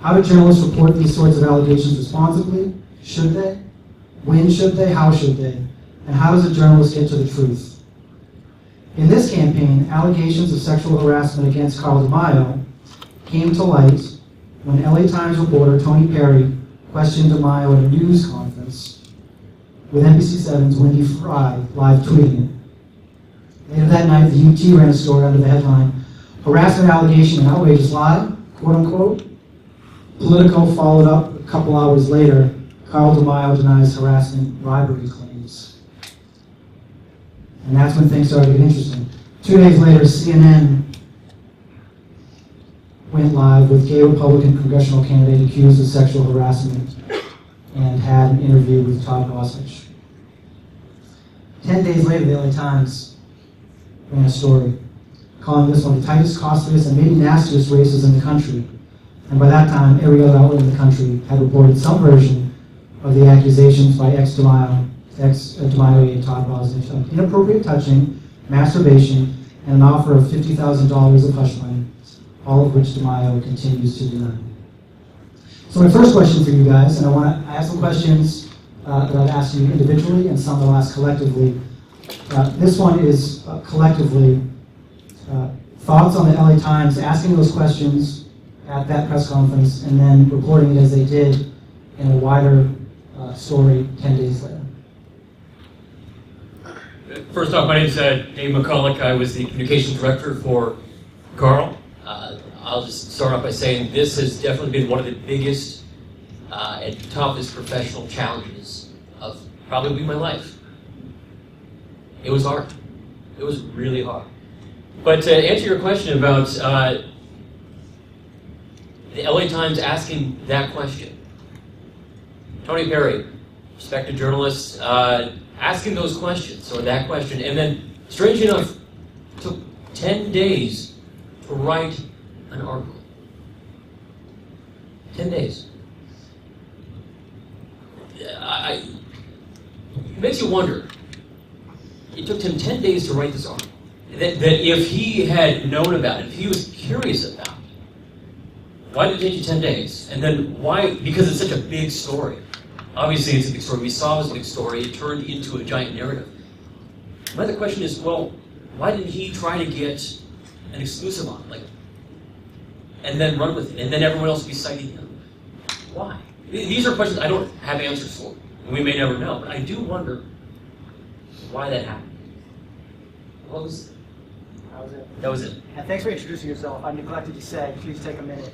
How do journalists report these sorts of allegations responsibly? Should they? When should they? How should they? And how does a journalist get to the truth? In this campaign, allegations of sexual harassment against Carl DeMaio came to light when LA Times reporter Tony Perry questioned DeMaio at a news conference with NBC7's Wendy Fry live tweeting it. Later that night, the UT ran a story under the headline, "Harassment allegation and outrageous lie," quote unquote. Politico followed up a couple hours later. Carl DeMaio denies harassment bribery claims. And that's when things started to get interesting. 2 days later, CNN went live with gay Republican congressional candidate accused of sexual harassment and had an interview with Todd Boswich. 10 days later, the LA Times ran a story calling this one of the tightest, costliest, and maybe nastiest races in the country. And by that time, every other outlet in the country had reported some version of the accusations by ex-DeMaio aide Todd Boswich of inappropriate touching, masturbation, and an offer of $50,000 of hush money, all of which DeMaio continues to deny. So my first question for you guys, and I have some questions that I've asked you individually and some that I'll ask collectively. This one is collectively thoughts on the LA Times asking those questions at that press conference and then reporting it as they did in a wider story 10 days later. First off, my name is Dave McCulloch. I was the communications director for Carl. I'll just start off by saying this has definitely been one of the biggest and toughest professional challenges of probably my life. It was hard. It was really hard. But to answer your question about the LA Times asking that question, Tony Perry, respected journalist, asking those questions, or that question, and then, strange enough, took 10 days to write an article. 10 days. It makes you wonder. It took him 10 days to write this article. That if he had known about it, if he was curious about it, why did it take you 10 days? And then why? Because it's such a big story. Obviously, it's a big story. We saw it as a big story. It turned into a giant narrative. My other question is, well, why didn't he try to get an exclusive on it, and then run with it, and then everyone else would be citing him? Why? These are questions I don't have answers for, and we may never know. But I do wonder why that happened. What was? That was it. That was it. And thanks for introducing yourself. I neglected to say, please take a minute